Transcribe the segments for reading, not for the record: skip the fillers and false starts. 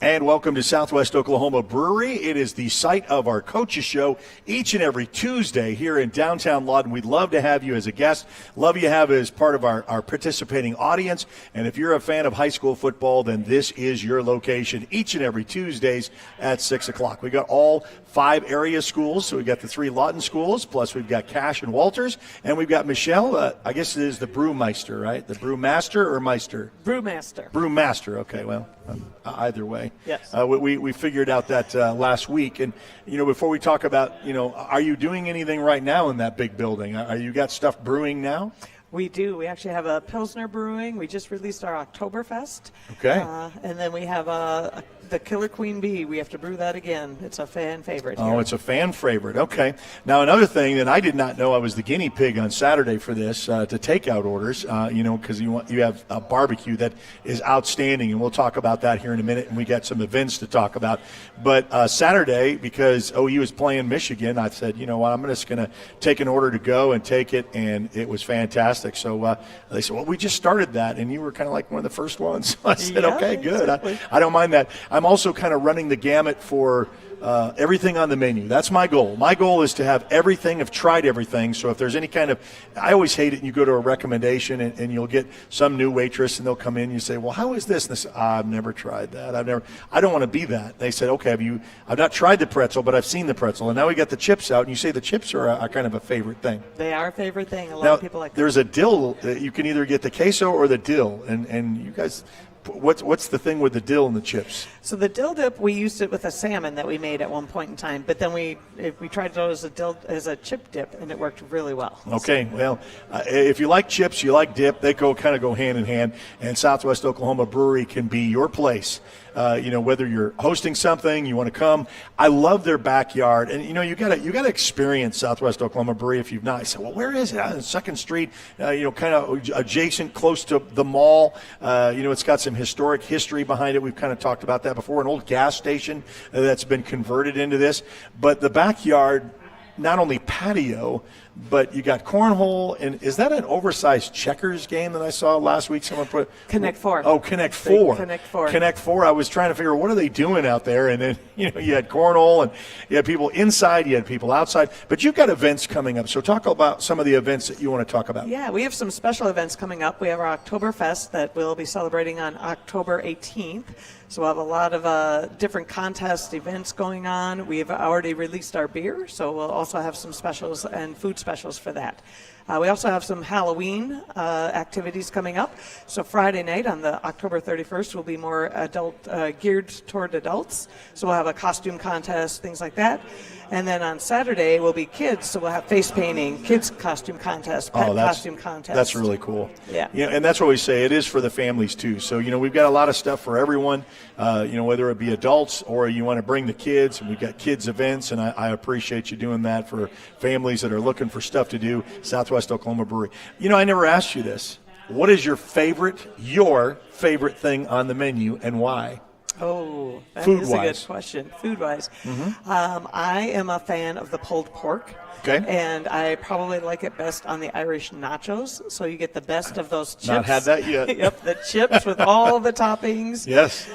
And welcome to Southwest Oklahoma Brewery. It is the site of our Coaches Show each and every Tuesday here in downtown Lawton. We'd love to have you as a guest. Love you to have as part of our participating audience. And if you're a fan of high school football, then this is your location each and every Tuesdays at 6 o'clock. We got all 5 area schools. So we've got the 3 Lawton schools, plus we've got Cash and Walters. And we've got Michelle, I guess it is the Brewmeister, right? The Brewmaster or Meister? Brewmaster. Brewmaster, okay, well, either way. Yes. We figured out that last week. And, before we talk about, are you doing anything right now in that big building? Are you got stuff brewing now? We do. We actually have a Pilsner brewing. We just released our Oktoberfest. Okay. And then we have the Killer Queen Bee. We have to brew that again. It's a fan favorite here. Oh, it's a fan favorite. Okay. Now, another thing that I did not know, I was the guinea pig on Saturday for this, to takeout orders, because you have a barbecue that is outstanding, and we'll talk about that here in a minute, and we got some events to talk about. But Saturday, because OU was playing Michigan, I said, you know what, I'm just going to take an order to go and take it, and it was fantastic. So they said, well, we just started that, and you were kind of like one of the first ones. So I said, okay, good. Exactly. I don't mind that. I'm also kind of running the gamut for everything on the menu. That's my goal. My goal is to have everything. I've tried everything. So if there's any kind of, I always hate it. You go to a recommendation and you'll get some new waitress and they'll come in and you say, well, how is this? And they say, I've never tried that. I don't want to be that. They said, okay, I've not tried the pretzel, but I've seen the pretzel. And now we got the chips out and you say the chips are a kind of a favorite thing. They are a favorite thing. A lot now, of people like there's a dill. You can either get the queso or the dill. And you guys, what's the thing with the dill and the chips? So the dill dip, we used it with a salmon that we made at one point in time, but then we tried it as a chip dip, and it worked really well. Okay, well, if you like chips, you like dip, they kind of go hand in hand, and Southwest Oklahoma Brewery can be your place. Whether you're hosting something, you want to come. I love their backyard, and you gotta experience Southwest Oklahoma Brewery if you've not. I said, well, where is it? On 2nd Street, kind of adjacent, close to the mall. It's got some historic history behind it. We've kind of talked about that before. An old gas station that's been converted into this, but the backyard, not only patio, but you got cornhole, and is that an oversized checkers game that I saw last week? Someone put Connect Four. Oh, Connect Four. Connect Four. I was trying to figure out what are they doing out there, and then you had cornhole, and you had people inside, you had people outside. But you've got events coming up, so talk about some of the events that you want to talk about. Yeah, we have some special events coming up. We have our Oktoberfest that we'll be celebrating on October 18th. So we'll have a lot of different contest events going on. We've already released our beer, so we'll also have some specials and food specials for that. We also have some Halloween activities coming up. So Friday night on the October 31st will be more geared toward adults. So we'll have a costume contest, things like that. And then on Saturday will be kids, so we'll have face painting, kids costume contest, pet costume contest. That's really cool. Yeah. And that's what we say. It is for the families too. So we've got a lot of stuff for everyone. Whether it be adults or you want to bring the kids, and we've got kids events, and I appreciate you doing that for families that are looking for stuff to do. Southwest Oklahoma Brewery. I never asked you this. What is your favorite thing on the menu, and why? Oh, that Food-wise. is a good question. Food-wise. Mm-hmm. I am a fan of the pulled pork. Okay. And I probably like it best on the Irish nachos. So you get the best of those chips. Not had that yet. Yep, the chips with all the toppings. Yes.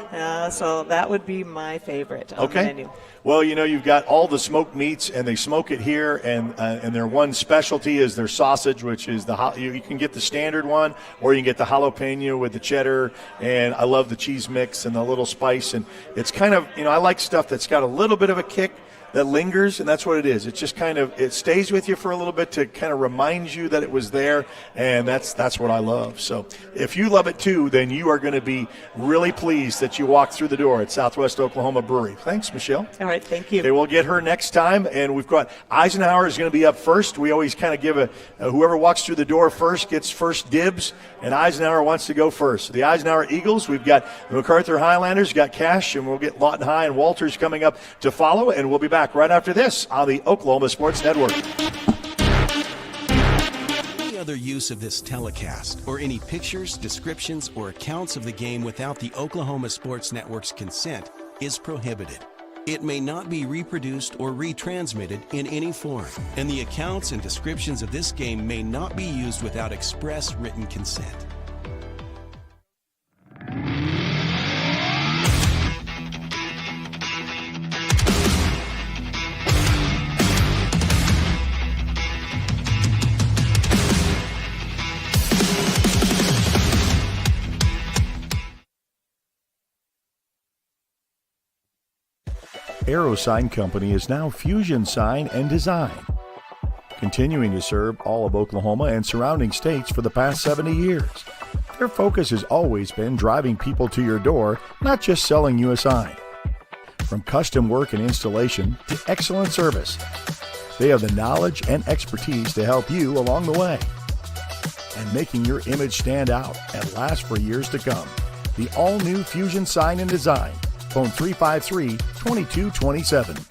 So that would be my favorite on the menu. Well, you've got all the smoked meats, and they smoke it here, and their one specialty is their sausage, which is you can get the standard one, or you can get the jalapeno with the cheddar, and I love the cheese mix and the little spice, and it's kind of, I like stuff that's got a little bit of a kick that lingers, and that's what it is. It's just it stays with you for a little bit to kind of remind you that it was there, and that's what I love. So if you love it too, then you are going to be really pleased that you walked through the door at Southwest Oklahoma Brewery. Thanks, Michelle. All right, thank you. Okay, we'll get her next time, and we've got Eisenhower is going to be up first. We always kind of give whoever walks through the door first gets first dibs, and Eisenhower wants to go first. So the Eisenhower Eagles, we've got the MacArthur Highlanders, got Cash, and we'll get Lawton High and Walters coming up to follow, and we'll be back right after this on the Oklahoma Sports Network. Any other use of this telecast or any pictures, descriptions, or accounts of the game without the Oklahoma Sports Network's consent is prohibited. It may not be reproduced or retransmitted in any form, and the accounts and descriptions of this game may not be used without express written consent. Aero Sign Company is now Fusion Sign and Design, continuing to serve all of Oklahoma and surrounding states for the past 70 years. Their focus has always been driving people to your door, not just selling you a sign. From custom work and installation to excellent service, they have the knowledge and expertise to help you along the way and making your image stand out and last for years to come. The all-new Fusion Sign and Design. Phone 353-2227.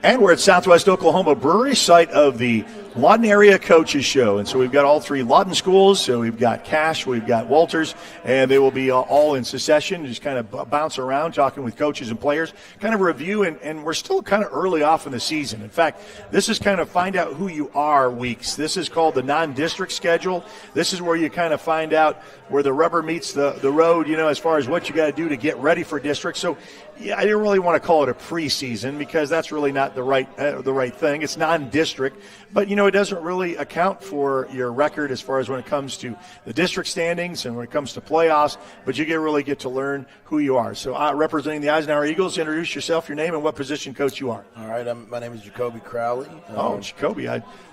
And we're at Southwest Oklahoma Brewery, site of the Lawton Area Coaches Show. And so we've got all three Lawton schools. So we've got Cash, we've got Walters, and they will be all in succession, just kind of bounce around, talking with coaches and players, kind of review. And we're still kind of early off in the season. In fact, this is kind of find out who you are weeks. This is called the non-district schedule. This is where you kind of find out where the rubber meets the road, as far as what you got to do to get ready for district. So, yeah, I didn't really want to call it a preseason because that's really not the right thing. It's non-district, but it doesn't really account for your record as far as when it comes to the district standings and when it comes to playoffs. But you really get to learn who you are. So, representing the Eisenhower Eagles, introduce yourself, your name, and what position coach you are. All right, my name is Jacoby Crowley. Jacoby,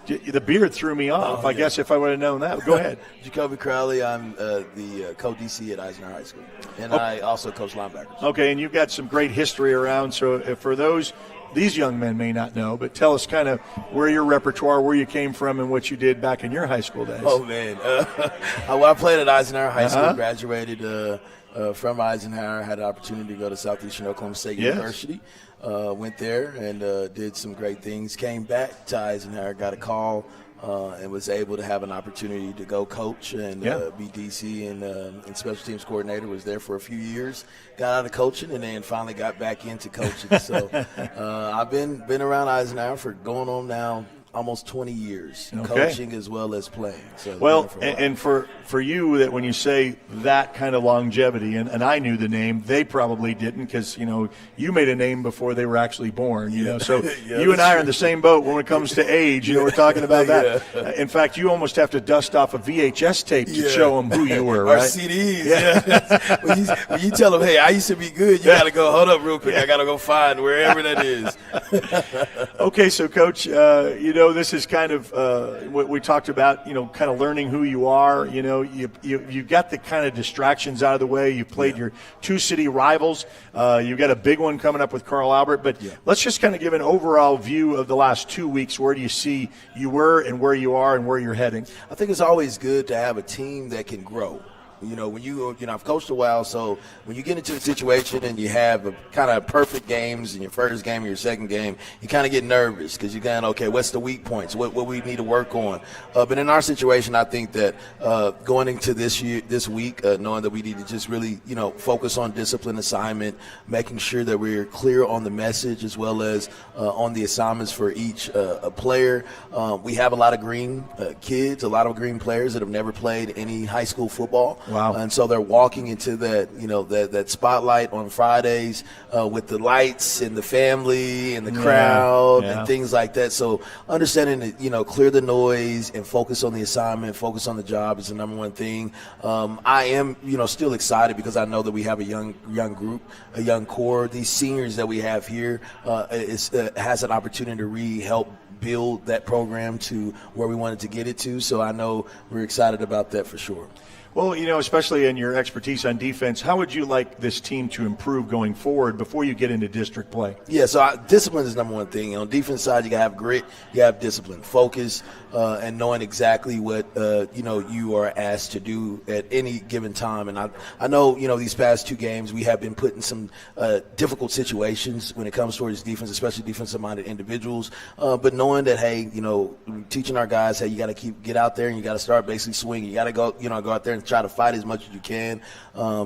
the beard threw me off. I guess if I would have known that, go ahead. Jacoby Crowley, I'm the co-DC at Eisenhower High School, and I also coach linebackers. Okay, and you've got some great history around. So for these young men may not know, but tell us kind of where your repertoire, where you came from, and what you did back in your high school days. Oh, man. Well, I played at Eisenhower High School, graduated from Eisenhower, had an opportunity to go to Southeastern Oklahoma State University. Went there and did some great things. Came back to Eisenhower, got a call, and was able to have an opportunity to go coach and be DC and special teams coordinator. Was there for a few years, got out of coaching, and then finally got back into coaching. So I've been around Eisenhower for going on now almost 20 years, coaching as well as playing. So well, and for you, that when you say that kind of longevity, and I knew the name, they probably didn't, because you made a name before they were actually born. So you and I are in the same boat when it comes to age. We're talking about that. In fact, you almost have to dust off a VHS tape to show them who you were, Our right? CDs. When you tell them, hey, I used to be good, you got to go, hold up real quick, I got to go find wherever that is. Okay, so Coach, this is kind of what we talked about, kind of learning who you are. You've got the kind of distractions out of the way. You played your two city rivals. You've got a big one coming up with Carl Albert. But let's just kind of give an overall view of the last 2 weeks. Where do you see you were and where you are and where you're heading? I think it's always good to have a team that can grow. When I've coached a while, so when you get into a situation and you have a kind of perfect games in your first game or your second game, you kind of get nervous because you're going, okay, what's the weak points? What we need to work on? But in our situation, I think that going into this week, knowing that we need to just really, focus on discipline assignment, making sure that we're clear on the message as well as on the assignments for each player. We have a lot of green kids, a lot of green players that have never played any high school football. Wow. And so they're walking into that, that spotlight on Fridays with the lights and the family and the crowd and things like that. So understanding that, clear the noise and focus on the assignment, focus on the job is the number one thing. I am, still excited because I know that we have a young group, a young core. These seniors that we have here has an opportunity to help build that program to where we wanted to get it to. So I know we're excited about that for sure. Well, especially in your expertise on defense, how would you like this team to improve going forward before you get into district play? Yeah, so discipline is number one thing. On the defense side, you got to have grit, you have discipline, focus, and knowing exactly what, you are asked to do at any given time. And I know, these past two games, we have been put in some difficult situations when it comes towards defense, especially defensive-minded individuals. But knowing that, hey, teaching our guys, hey, you got to get out there and you got to start basically swinging. You got to go out there and try to fight as much as you can,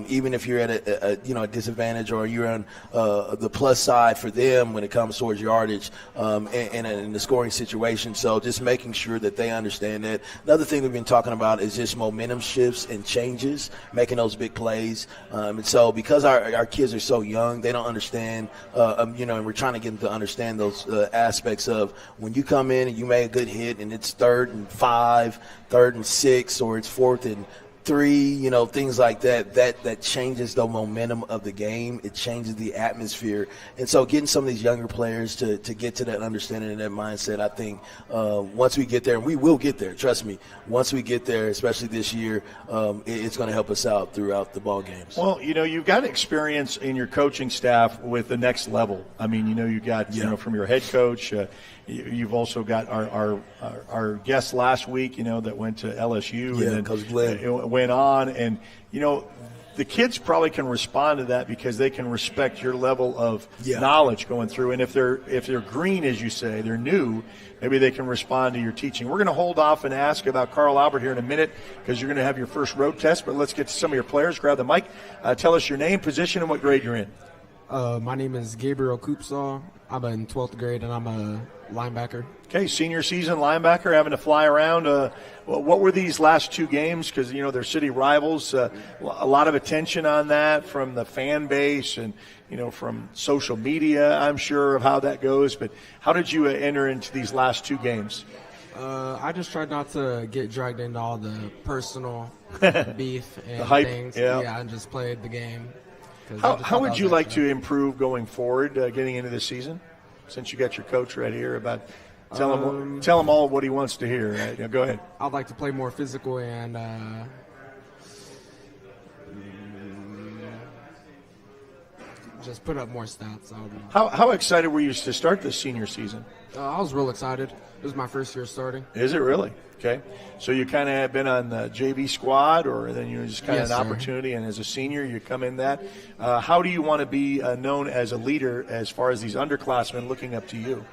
even if you're at a disadvantage or you're on the plus side for them when it comes towards yardage and in the scoring situation. So just making sure that they understand that. Another thing we've been talking about is just momentum shifts and changes, making those big plays. And so because our kids are so young, they don't understand, and we're trying to get them to understand those aspects of when you come in and you make a good hit and it's 3rd and 5, 3rd and 6, or it's 4th and 3, things like that changes the momentum of the game. It changes the atmosphere. And so getting some of these younger players to get to that understanding and that mindset, I think once we get there, and we will get there, trust me, once we get there, especially this year, it's going to help us out throughout the ball games. Well, you've got experience in your coaching staff with the next level. I mean, you got, from your head coach, you've also got our guest last week, that went to LSU. Yeah, and then Coach Glenn. Went on, and the kids probably can respond to that because they can respect your level of knowledge going through. And if they're green, as you say, they're new, maybe they can respond to your teaching. We're going to hold off and ask about Carl Albert here in a minute because you're going to have your first road test. But let's get to some of your players. Grab the mic. Tell us your name, position, and what grade you're in. My name is Gabriel Koopsaw. I'm in 12th grade, and I'm a linebacker. Okay, senior season linebacker, having to fly around. What were these last 2 games? Because, they're city rivals. A lot of attention on that from the fan base and, from social media, I'm sure, of how that goes. But how did you enter into these last 2 games? I just tried not to get dragged into all the personal beef and the hype, things. Yeah, I just played the game. How would you like to improve going forward, getting into this season? Since you got your coach right here, about tell him all what he wants to hear. Right? Go ahead. I'd like to play more physical and just put up more stats. How excited were you to start this senior season? I was real excited. It was my first year starting. Is it really? Okay. So you kind of have been on the JV squad, or then you just kind of an opportunity, and as a senior you come in that. How do you want to be known as a leader as far as these underclassmen looking up to you?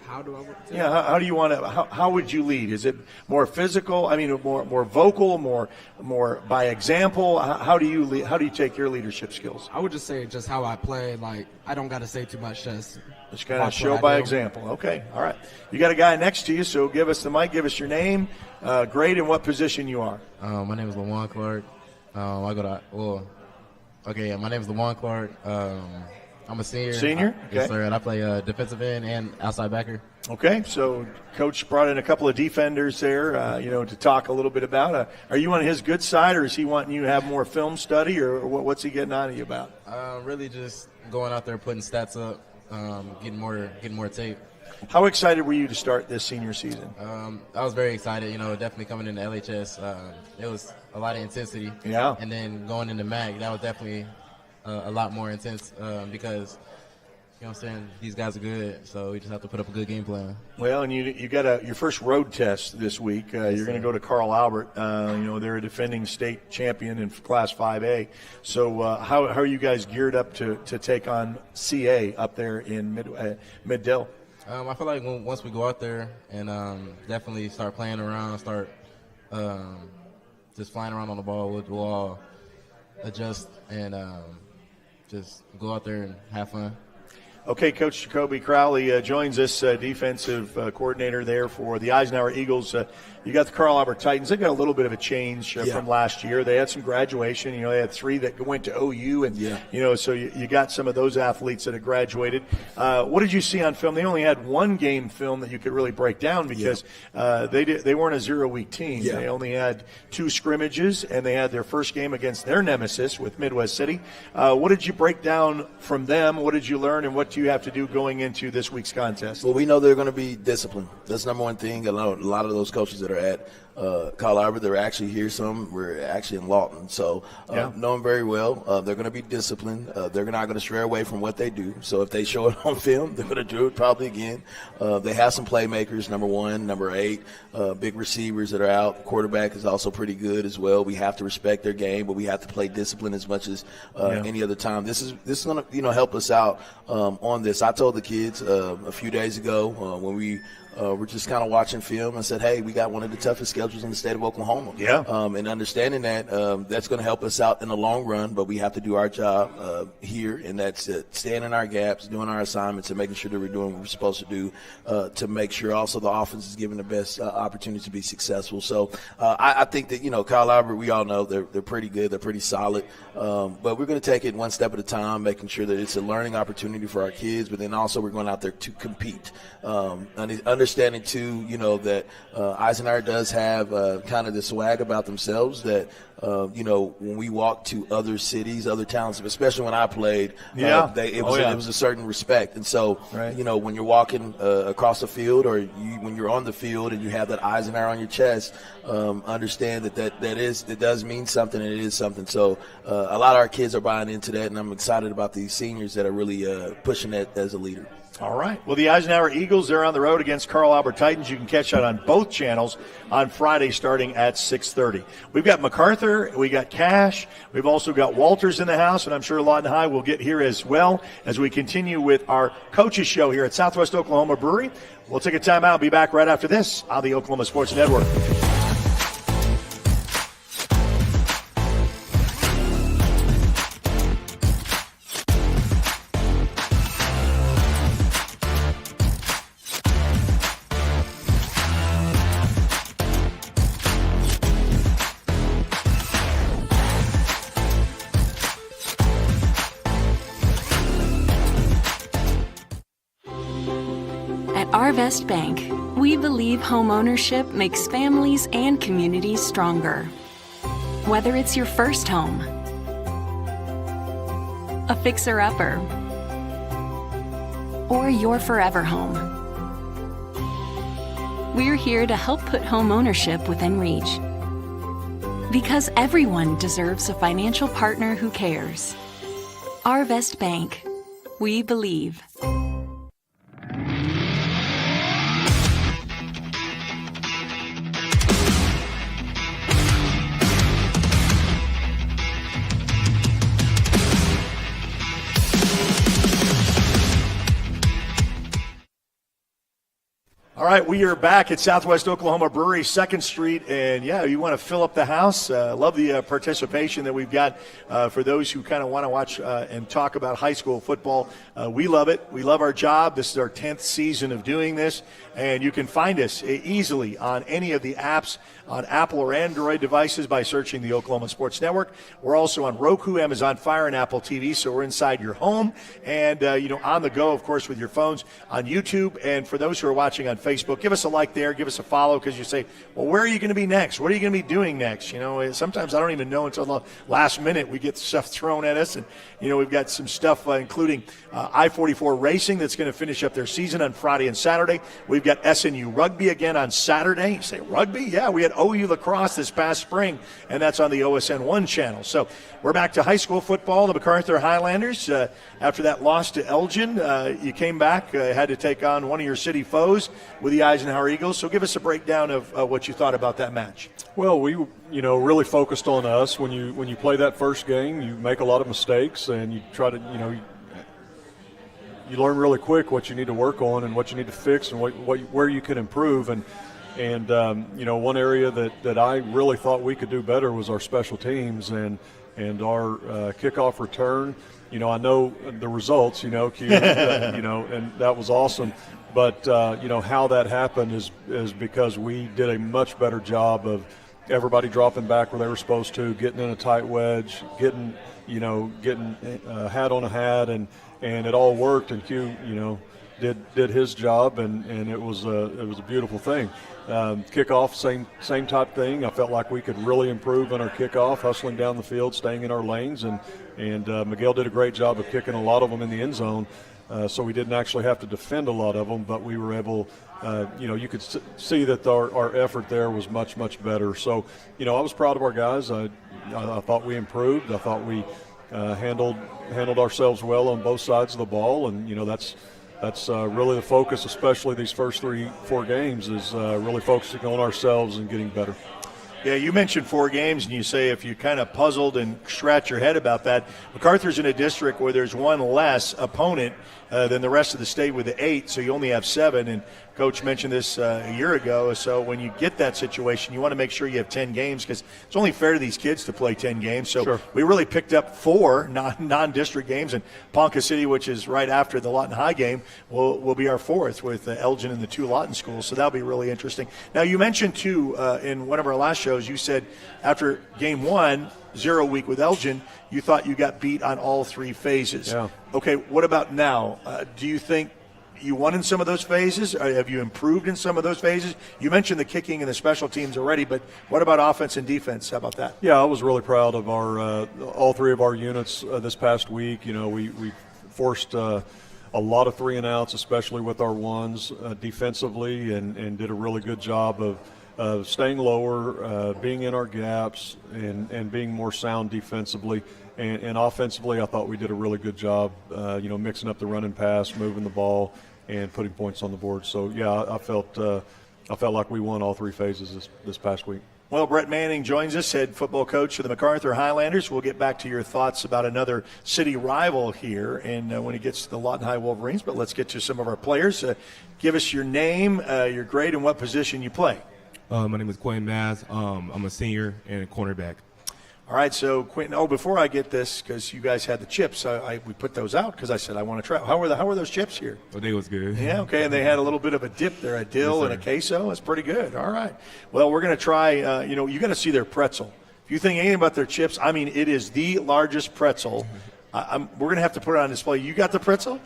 How do I want to? Yeah, how do you want to? How would you lead? Is it more physical? I mean, more vocal, more by example? How do you lead, how do you take your leadership skills? I would just say just how I play. Like, I don't got to say too much. Just kind of show by example. Okay, all right. You got a guy next to you, so give us the mic. Give us your name, grade, and what position you are. My name is Lawton Clark. My name is Lawton Clark. I'm a senior. Senior? Okay. Yes, sir. And I play defensive end and outside backer. Okay, so Coach brought in a couple of defenders there, to talk a little bit about. Are you on his good side, or is he wanting you to have more film study, or what's he getting on to you about? Really just going out there, putting stats up, getting more tape. How excited were you to start this senior season? I was very excited. Definitely coming into LHS, it was a lot of intensity. Yeah. And then going into MAC, that was definitely a lot more intense because, you know what I'm saying, these guys are good, so we just have to put up a good game plan. Well, and you got your first road test this week. You're going to go to Carl Albert. They're a defending state champion in Class 5A. So how are you guys geared up to take on CA up there in Mid-Dill? I feel like once we go out there and definitely start playing around, start just flying around on the ball, we'll all adjust and just go out there and have fun. Okay, Coach Jacoby Crowley joins us, defensive coordinator there for the Eisenhower Eagles. You got the Carl Albert Titans. They got a little bit of a change from last year. They had some graduation. They had 3 that went to OU, and so you got some of those athletes that have graduated. What did you see on film? They only had 1 game film that you could really break down because they weren't a 0-week team. Yeah. They only had 2 scrimmages, and they had their first game against their nemesis with Midwest City. What did you break down from them? What did you learn, and what do you have to do going into this week's contest? Well, we know they're going to be disciplined. That's number one thing. I know a lot of those coaches that are at Carl Albert, they're actually here. Some we're actually in Lawton, so know them very well. They're going to be disciplined. They're not going to stray away from what they do. So if they show it on film, they're going to do it probably again. They have some playmakers, number 1, number 8, big receivers that are out. Quarterback is also pretty good as well. We have to respect their game, but we have to play discipline as much as any other time. This is going to help us out on this. I told the kids a few days ago when we we're just kind of watching film and said, hey, we got one of the toughest schedules in the state of Oklahoma. Yeah. And understanding that that's going to help us out in the long run, but we have to do our job here, and that's staying in our gaps, doing our assignments, and making sure that we're doing what we're supposed to do to make sure also the offense is given the best opportunity to be successful. So I think that, Kyle Albert, we all know they're pretty good. They're pretty solid. But we're going to take it one step at a time, making sure that it's a learning opportunity for our kids, but then also we're going out there to compete. Understanding, too, that Eisenhower does have kind of the swag about themselves that, when we walk to other cities, other towns, especially when I played, it was a certain respect. And so, when you're walking across the field or when you're on the field and you have that Eisenhower on your chest, understand that does mean something, and it is something. So a lot of our kids are buying into that, and I'm excited about these seniors that are really pushing that as a leader. All right. Well, the Eisenhower Eagles, they're on the road against Carl Albert Titans. You can catch that on both channels on Friday starting at 6:30. We've got MacArthur. We got Cash. We've also got Walters in the house, and I'm sure Lawton High will get here as well as we continue with our coaches show here at Southwest Oklahoma Brewery. We'll take a timeout. Be back right after this on the Oklahoma Sports Network. Arvest Bank, we believe home ownership makes families and communities stronger. Whether it's your first home, a fixer-upper, or your forever home, we're here to help put home ownership within reach. Because everyone deserves a financial partner who cares. Arvest Bank, we believe. All right, we are back at Southwest Oklahoma Brewery, 2nd Street, and you want to fill up the house. Love the participation that we've got for those who kind of want to watch and talk about high school football. We love it. We love our job. This is our 10th season of doing this, and you can find us easily on any of the apps on Apple or Android devices by searching the Oklahoma Sports Network. We're also on Roku, Amazon Fire, and Apple TV, so we're inside your home and, on the go, of course, with your phones on YouTube. And for those who are watching on Facebook, give us a like there, give us a follow, because you say, well, where are you going to be next? What are you going to be doing next? Sometimes I don't even know until the last minute we get stuff thrown at us. And, we've got some stuff including I-44 Racing that's going to finish up their season on Friday and Saturday. We've got SNU Rugby again on Saturday. You say, rugby? Yeah, we had OU Lacrosse this past spring, and that's on the OSN 1 channel. So we're back to high school football. The MacArthur Highlanders, after that loss to Elgin, you came back, had to take on one of your city foes with the Eisenhower Eagles. So give us a breakdown of what you thought about that match. Well, we really focused on us. When you play that first game, you make a lot of mistakes, and you try to you learn really quick what you need to work on and what you need to fix and where you can improve. And one area that I really thought we could do better was our special teams and our kickoff return. I know the results, Q, and that was awesome. But, how that happened is because we did a much better job of everybody dropping back where they were supposed to, getting in a tight wedge, getting a hat on a hat, and it all worked. And Q, did his job, and it was a beautiful thing. Kickoff, same type thing. I felt like we could really improve on our kickoff, hustling down the field, staying in our lanes, and Miguel did a great job of kicking a lot of them in the end zone. So we didn't actually have to defend a lot of them, but we were able, you could see that our effort there was much, much better. So, I was proud of our guys. I thought we improved. I thought we handled ourselves well on both sides of the ball, and that's really the focus, especially these first 3-4 games, is really focusing on ourselves and getting better. Yeah, you mentioned 4 games, and you say if you kind of puzzled and scratch your head about that, MacArthur's in a district where there's one less opponent than the rest of the state with the 8, so you only have 7. And Coach mentioned this a year ago. So when you get that situation, you want to make sure you have 10 games because it's only fair to these kids to play 10 games. So Sure. we really picked up 4 non-district games, and Ponca City, which is right after the Lawton High game, will be our 4th with Elgin and the 2 Lawton schools. So that'll be really interesting. Now, you mentioned, too, in one of our last shows, you said after game 1, 0 week with Elgin, you thought you got beat on all 3 phases. Yeah. Okay, what about now? Do you think you won in some of those phases? Or have you improved in some of those phases? You mentioned the kicking and the special teams already, but what about offense and defense? How about that? Yeah, I was really proud of our all 3 of our units this past week. You know, we forced a lot of 3 and outs, especially with our ones defensively, and did a really good job of staying lower, being in our gaps, and being more sound defensively. And offensively, I thought we did a really good job, mixing up the run and pass, moving the ball, and putting points on the board. So, yeah, I felt like we won all 3 phases this past week. Well, Brett Manning joins us, head football coach for the MacArthur Highlanders. We'll get back to your thoughts about another city rival here and when he gets to the Lawton High Wolverines. But let's get to some of our players. Give us your name, your grade, and what position you play. My name is Quentin Maz. I'm a senior and a cornerback. All right, so Quentin, before I get this, because you guys had the chips, we put those out because I said I want to try. How were those chips here? Oh, they was good. Yeah, okay, and they had a little bit of a dip there, a dill and a queso. That's pretty good. All right. Well, we're going to try, you got to see their pretzel. If you think anything about their chips, I mean, it is the largest pretzel. We're going to have to put it on display. You got the pretzel?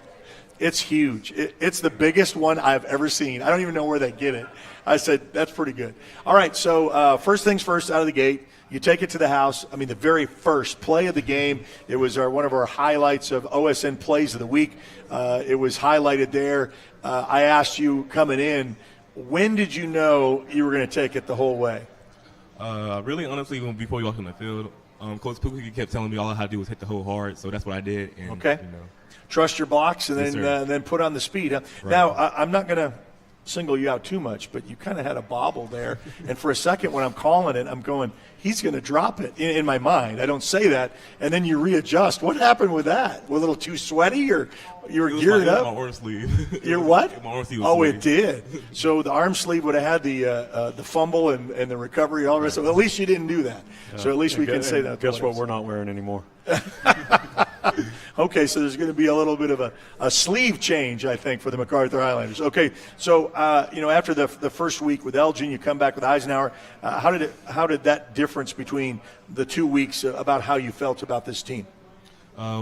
It's huge. It's the biggest one I've ever seen. I don't even know where they get it. I said, that's pretty good. All right, so first things first out of the gate, you take it to the house. I mean, the very first play of the game, it was one of our highlights of OSN Plays of the Week. It was highlighted there. I asked you coming in, when did you know you were going to take it the whole way? Really, honestly, even before we walked on the field, Coach Pookie kept telling me all I had to do was hit the hole hard, so that's what I did. And, okay. Trust your blocks and then put on the speed. Huh? Right. Now, I'm not going to single you out too much, but you kind of had a bobble there. And for a second when I'm calling it, I'm going, he's going to drop it in my mind. I don't say that. And then you readjust. What happened with that? Were a little too sweaty or you were geared up? My arm sleeve. Your what? My arm sleeve was sweaty. It did. So the arm sleeve would have had the fumble and the recovery, all the rest of it. At least you didn't do that. So at least we can say that. Guess what we're not wearing anymore? Okay, so there's going to be a little bit of a sleeve change, I think, for the MacArthur Highlanders. Okay, so after the first week with Elgin, you come back with Eisenhower. How did that difference between the 2 weeks about how you felt about this team?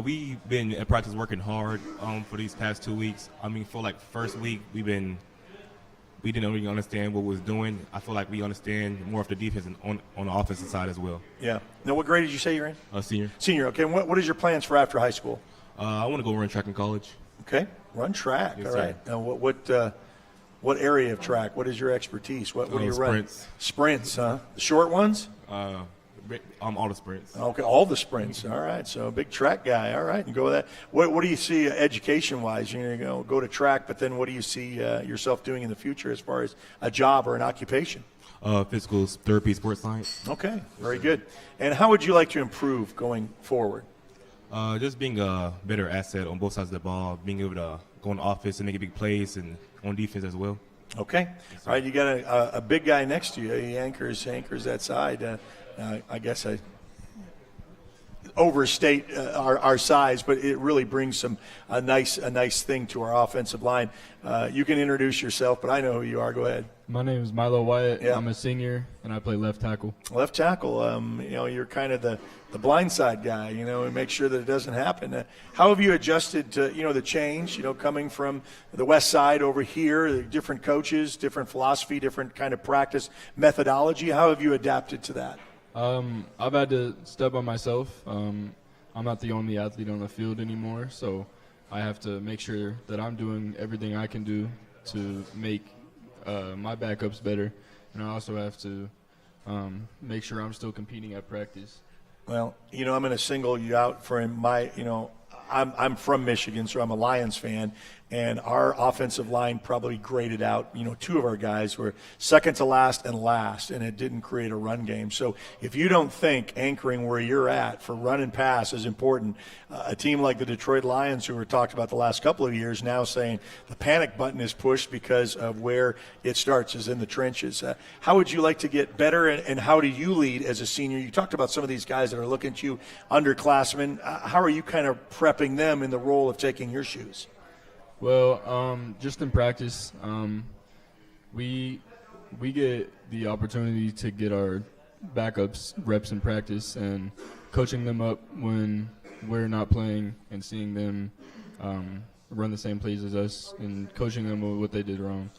We've been at practice working hard for these past 2 weeks. I mean, for like first week, we didn't really understand what we was doing. I feel like we understand more of the defense on the offensive side as well. Yeah. Now, what grade did you say you're in? Senior. Senior. Okay. And what is your plans for after high school? I want to go run track in college. Okay. Run track. Yes, all right. sir. Now, what area of track? What is your expertise? What do you run? Sprints. Sprints, huh? The short ones? All the sprints. Okay, all the sprints. All right, so a big track guy. All right, and go with that. What do you see education-wise? You're going to go to track, but then what do you see yourself doing in the future as far as a job or an occupation? Physical therapy, sports science. Okay, very good. And how would you like to improve going forward? Just being a better asset on both sides of the ball, being able to go on offense and make big plays, and on defense as well. Okay. All right, you got a big guy next to you. He anchors that side. I guess I overstate our size, but it really brings a nice thing to our offensive line. You can introduce yourself, but I know who you are. Go ahead. My name is Milo Wyatt. Yeah. I'm a senior, and I play left tackle. Left tackle. You're kind of the blind side guy, and make sure that it doesn't happen. How have you adjusted to, the change, coming from the west side over here, different coaches, different philosophy, different kind of practice methodology? How have you adapted to that? I've had to step on myself. I'm not the only athlete on the field anymore, so I have to make sure that I'm doing everything I can do to make my backups better, and I also have to make sure I'm still competing at practice. Well, I'm going to single you out for my, I'm from Michigan, so I'm a Lions fan, and our offensive line probably graded out. Two of our guys were second to last, and it didn't create a run game. So if you don't think anchoring where you're at for run and pass is important, a team like the Detroit Lions, who were talked about the last couple of years, now saying the panic button is pushed because of where it starts is in the trenches. How would you like to get better, and how do you lead as a senior? You talked about some of these guys that are looking at you, underclassmen. How are you kind of prepping them in the role of taking your shoes? Well, just in practice, we get the opportunity to get our backups reps in practice, and coaching them up when we're not playing and seeing them run the same plays as us and coaching them with what they did wrong.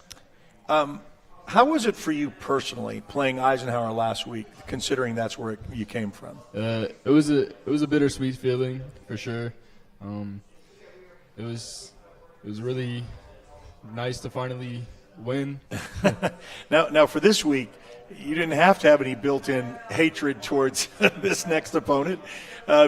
How was it for you personally playing Eisenhower last week, considering that's where you came from? It was a bittersweet feeling for sure. It was really nice to finally win. Now for this week, you didn't have to have any built-in hatred towards this next opponent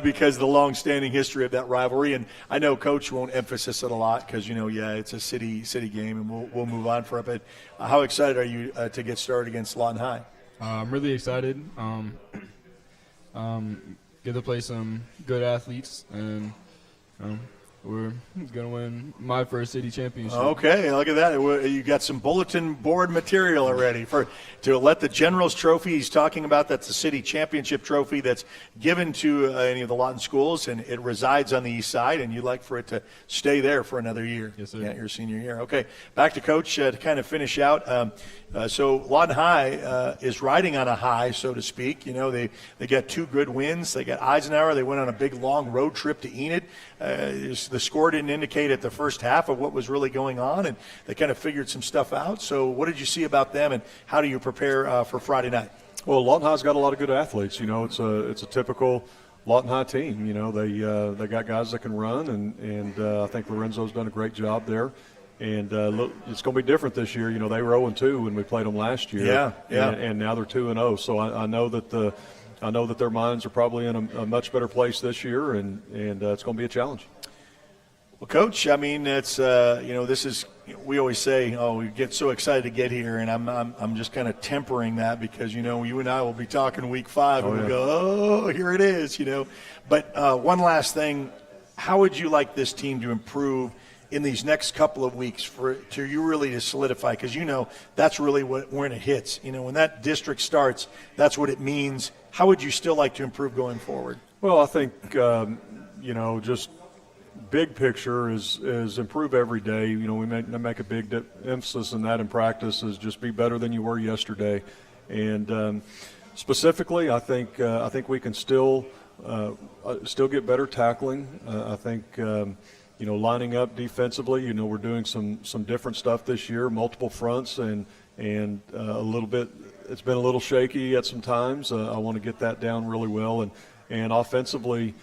because of the long-standing history of that rivalry. And I know Coach won't emphasize it a lot because, it's a city game, and we'll move on for a bit. How excited are you to get started against Lawton High? I'm really excited. Get to play some good athletes, and we're going to win my first city championship. Okay, look at that. You got some bulletin board material already to let the Generals Trophy. He's talking about that's the city championship trophy that's given to any of the Lawton schools, and it resides on the east side, and you'd like for it to stay there for another year. Yes, sir. Yeah, your senior year. Okay, back to Coach to kind of finish out. So Lawton High is riding on a high, so to speak. They got two good wins. They got Eisenhower. They went on a big, long road trip to Enid. The score didn't indicate at the first half of what was really going on, and they kind of figured some stuff out. So what did you see about them, and how do you prepare for Friday night? Well, Lawton High's got a lot of good athletes. It's a typical Lawton High team. They got guys that can run, and I think Lorenzo's done a great job there. And it's going to be different this year. They were 0-2 when we played them last year. Yeah. And now they're 2-0. So I know that their minds are probably in a much better place this year, and it's going to be a challenge. Well, Coach, I mean, it's this is, we always say, we get so excited to get here, and I'm just kind of tempering that because you and I will be talking week 5, and we'll go, here it is, But one last thing, how would you like this team to improve in these next couple of weeks to you really to solidify? Because that's really when it hits. When that district starts, that's what it means. How would you still like to improve going forward? Well, I think just big picture is improve every day. We make a big emphasis in that in practice is just be better than you were yesterday. And specifically, I think we can still get better tackling. I think lining up defensively. We're doing some different stuff this year, multiple fronts, and a little bit. It's been a little shaky at some times. I want to get that down really well, and offensively,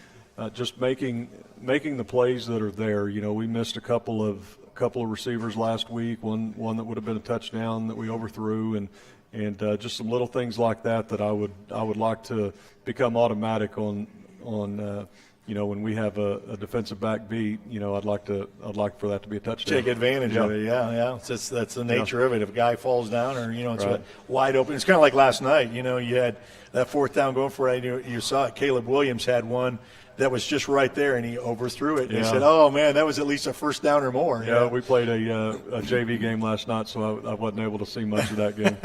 just making the plays that are there. We missed a couple of receivers last week. One that would have been a touchdown that we overthrew, and just some little things like that I would like to become automatic on. When we have a defensive back beat, I'd like for that to be a touchdown. Take advantage of it, yeah. That's the nature of it. If a guy falls down, or it's right. Wide open. It's kind of like last night. You had that fourth down going for it. You saw it. Caleb Williams had one that was just right there, and he overthrew it. And he said, "Oh man, that was at least a first down or more." Yeah, we played a JV game last night, so I wasn't able to see much of that game.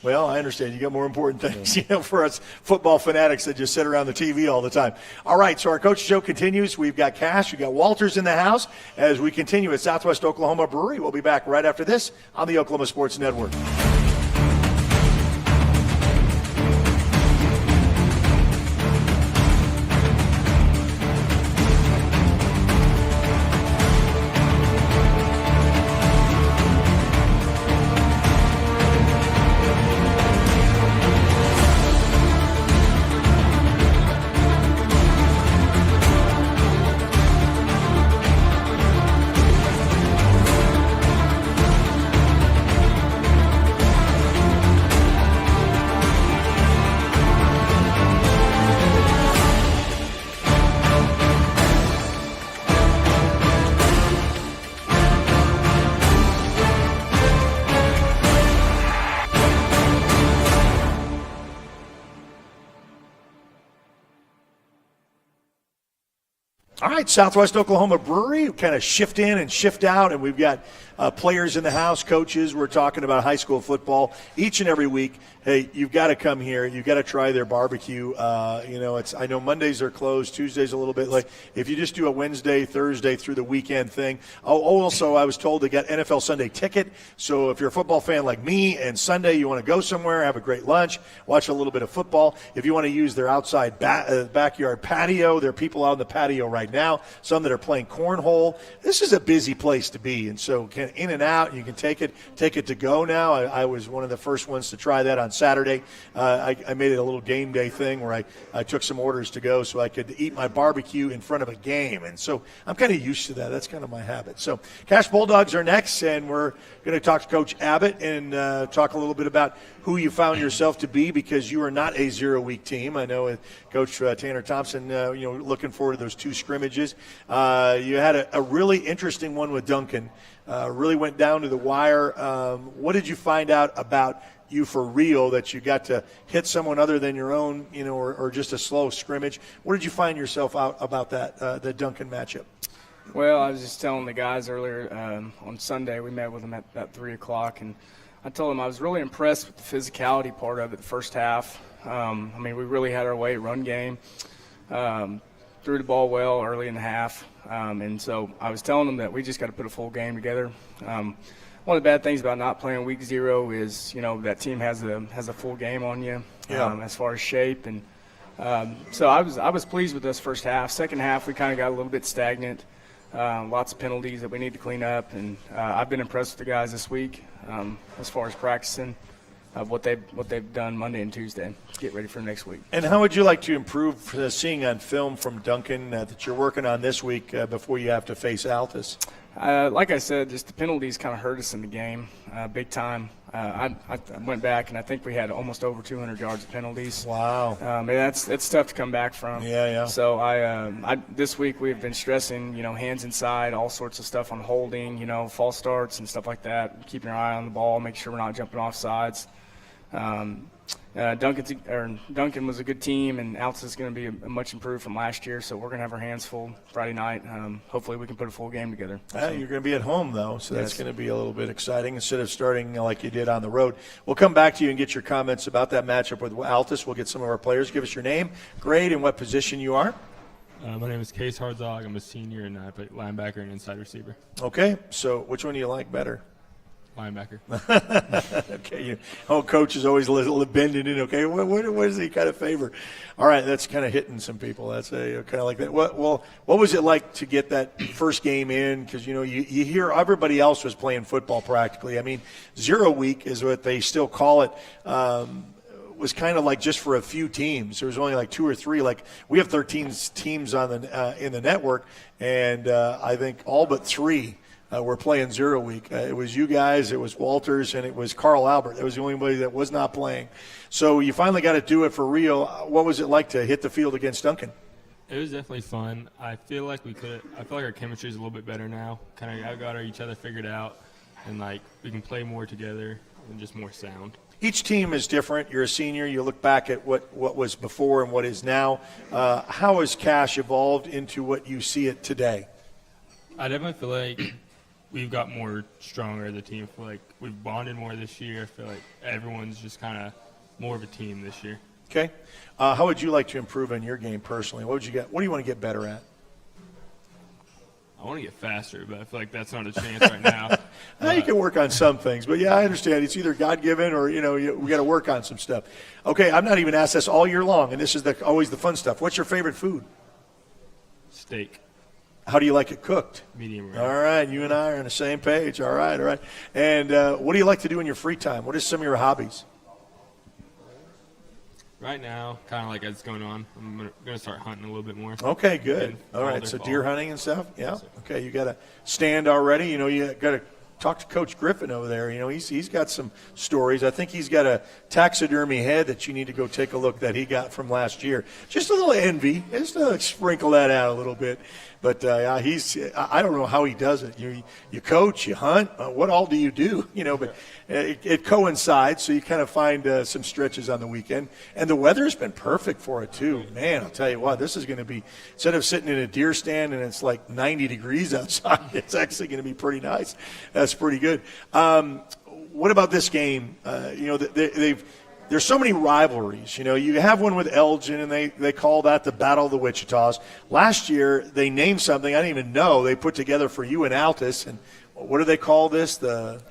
Well, I understand. You got more important things, for us football fanatics that just sit around the TV all the time. All right, so our coach show continues. We've got Cash, we've got Walters in the house as we continue at Southwest Oklahoma Brewery. We'll be back right after this on the Oklahoma Sports Network. right, Southwest Oklahoma Brewery, kind of shift in and shift out, and we've got players in the house, coaches. We're talking about high school football each and every week. Hey, you've got to come here. You've got to try their barbecue. I know Mondays are closed, Tuesdays a little bit late. If you just do a Wednesday, Thursday through the weekend thing. Also, I was told they got NFL Sunday ticket. So if you're a football fan like me and Sunday you want to go somewhere, have a great lunch, watch a little bit of football. If you want to use their outside backyard patio, there are people out on the patio right now, some that are playing cornhole. This is a busy place to be, and so in and out, you can take it to go now. I was one of the first ones to try that on Saturday. I made it a little game day thing where I took some orders to go so I could eat my barbecue in front of a game, and so I'm kind of used to that. That's kind of my habit. So Cash Bulldogs are next, and we're going to talk to Coach Abbott and talk a little bit about who you found yourself to be, because you are not a 0-week team. I know Coach Tanner Thompson, looking forward to those 2 scrimmages. You had a really interesting one with Duncan. Really went down to the wire. What did you find out about you for real that you got to hit someone other than your own, or just a slow scrimmage? What did you find yourself out about the Duncan matchup? Well, I was just telling the guys earlier on Sunday, we met with them at 3 o'clock, and I told them I was really impressed with the physicality part of it the first half. We really had our way run game, threw the ball well early in the half, and so I was telling them that we just got to put a full game together. One of the bad things about not playing week 0 is, that team has a full game on you as far as shape, and so I was pleased with this first half. Second half, we kind of got a little bit stagnant. Lots of penalties that we need to clean up, and I've been impressed with the guys this week as far as practicing what they've done Monday and Tuesday. Get ready for next week. And how would you like to improve seeing on film from Duncan that you're working on this week before you have to face Altus? Like I said, just the penalties kind of hurt us in the game big time. I went back, and I think we had almost over 200 yards of penalties. Wow. And that's tough to come back from. Yeah. So I this week we've been stressing, hands inside, all sorts of stuff on holding, false starts and stuff like that, keeping our eye on the ball, make sure we're not jumping off sides. Duncan was a good team, and Altus is going to be much improved from last year, so we're going to have our hands full Friday night. Hopefully we can put a full game together. You're going to be at home, though, so that's going to be a little bit exciting instead of starting like you did on the road. We'll come back to you and get your comments about that matchup with Altus. We'll get some of our players. Give us your name, grade, and what position you are. My name is Case Hardzog. I'm a senior, and I play linebacker and inside receiver. Okay, so which one do you like better? Linebacker. Okay, coach is always bending in. Okay, what does he kind of favor? All right, that's kind of hitting some people. That's kind of like that. What was it like to get that first game in? Because you hear everybody else was playing football practically. 0 week is what they still call it. Was kind of like just for a few teams. There was only like 2 or 3. Like we have 13 teams on in the network, and I think all but 3. We're playing 0 week. It was you guys, it was Walters, and it was Carl Albert. That was the only one that was not playing. So you finally got to do it for real. What was it like to hit the field against Duncan? It was definitely fun. I feel like our chemistry is a little bit better now. Kind of got each other figured out, and we can play more together and just more sound. Each team is different. You're a senior. You look back at what was before and what is now. How has Cash evolved into what you see it today? I definitely feel like we've got more stronger as a team. I feel like we've bonded more this year. I feel like everyone's just kind of more of a team this year. Okay. How would you like to improve in your game personally? What do you want to get better at? I want to get faster, but I feel like that's not a chance right now. You can work on some things, but yeah, I understand. It's either God-given or, we got to work on some stuff. Okay, I'm not even asked this all year long, and this is always the fun stuff. What's your favorite food? Steak. How do you like it cooked? Medium rare. All right, you and I are on the same page. All right. And what do you like to do in your free time? What are some of your hobbies? Right now, kind of like as it's going on, I'm going to start hunting a little bit more. Okay, good. All right, so deer hunting and stuff? Yeah. Okay, you got a stand already. You got to talk to Coach Griffin over there. He's got some stories. I think he's got a taxidermy head that you need to go take a look that he got from last year. Just a little envy. Just to sprinkle that out a little bit. But I don't know how he does it. You coach, you hunt. What all do you do? But it coincides, so you kind of find some stretches on the weekend. And the weather's been perfect for it too. Man, I'll tell you what, this is going to be, instead of sitting in a deer stand and it's like 90 degrees outside, it's actually going to be pretty nice. That's pretty good. What about this game? There's so many rivalries. You have one with Elgin, and they call that the Battle of the Wichitas. Last year, they named something I didn't even know they put together for you and Altus. And what do they call this? The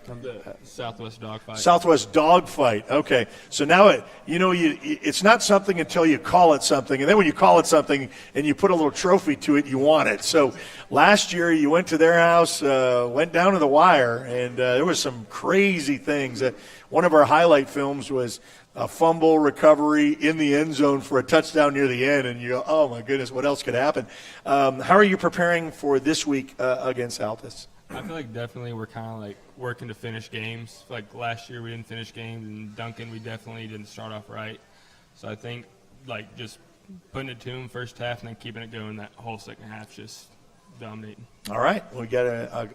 Southwest Dogfight. Southwest Dogfight. Okay. So now it's not something until you call it something. And then when you call it something and you put a little trophy to it, you want it. So last year you went to their house, went down to the wire, and there was some crazy things. One of our highlight films was a fumble recovery in the end zone for a touchdown near the end, and you go, oh, my goodness, what else could happen? How are you preparing for this week against Altus? I feel like definitely we're kind of like working to finish games. Like last year we didn't finish games, and Duncan we definitely didn't start off right. So I think like just putting it to them first half and then keeping it going that whole second half, just dominating. All right. We got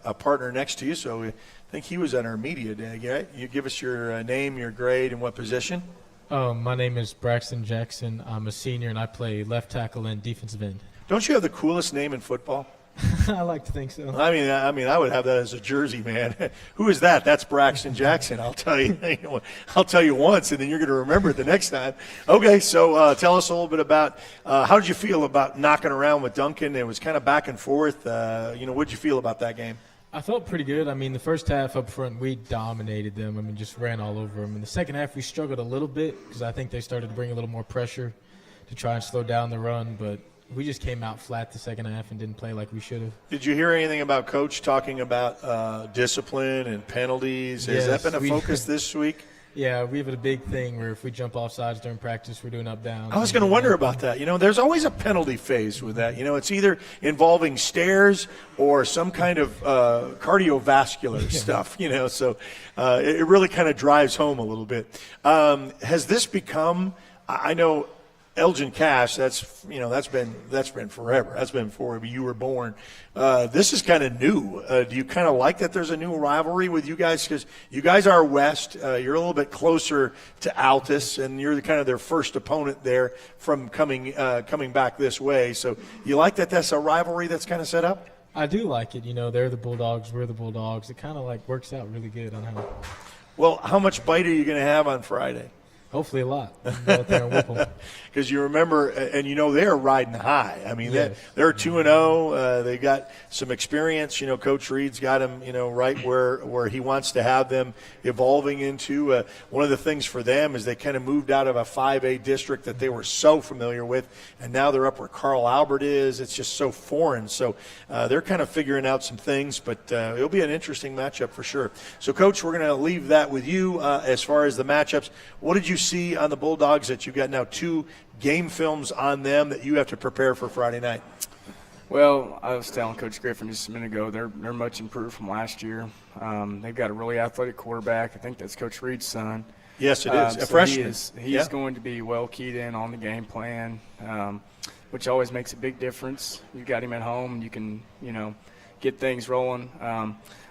a partner next to you, so I think he was at our media day. Right? You give us your name, your grade, and what position? My name is Braxton Jackson. I'm a senior, and I play left tackle and defensive end. Don't you have the coolest name in football? I like to think so. I mean, I would have that as a jersey, man. Who is that? That's Braxton Jackson. I'll tell you. I'll tell you once, and then you're going to remember it the next time. Okay, so tell us a little bit about how did you feel about knocking around with Duncan? It was kind of back and forth. What did you feel about that game? I felt pretty good. I mean, the first half up front, we dominated them. I mean, just ran all over them. In the second half, we struggled a little bit because I think they started to bring a little more pressure to try and slow down the run, but we just came out flat the second half and didn't play like we should have. Did you hear anything about Coach talking about discipline and penalties? Has that been a focus this week? Yeah, we have a big thing where if we jump off sides during practice, we're doing up down. I was going to wonder about that. There's always a penalty phase with that. It's either involving stairs or some kind of cardiovascular stuff. So it really kind of drives home a little bit. Has this become? I know Elgin Cash, that's been forever. That's been before you were born. This is kind of new. Do you kind of like that there's a new rivalry with you guys? Because you guys are west. You're a little bit closer to Altus, and you're kind of their first opponent there from coming back this way. So you like that that's a rivalry that's kind of set up? I do like it. They're the Bulldogs. We're the Bulldogs. It kind of like works out really good on how. Well, how much bite are you going to have on Friday? Hopefully a lot. Go out there and whip them. Because you remember, and they're riding high. I mean, yes. they're 2-0. They got some experience. Coach Reed's got them, right where he wants to have them evolving into. One of the things for them is they kind of moved out of a 5A district that they were so familiar with, and now they're up where Carl Albert is. It's just so foreign. So they're kind of figuring out some things, but it'll be an interesting matchup for sure. So, Coach, we're going to leave that with you as far as the matchups. What did you see on the Bulldogs that you've got now 2 game films on them that you have to prepare for Friday night? Well, I was telling Coach Griffin just a minute ago, they're much improved from last year. They've got a really athletic quarterback. I think that's Coach Reed's son. Yes, it is. A so freshman. He's going to be well keyed in on the game plan, which always makes a big difference. You got him at home, you can, get things rolling.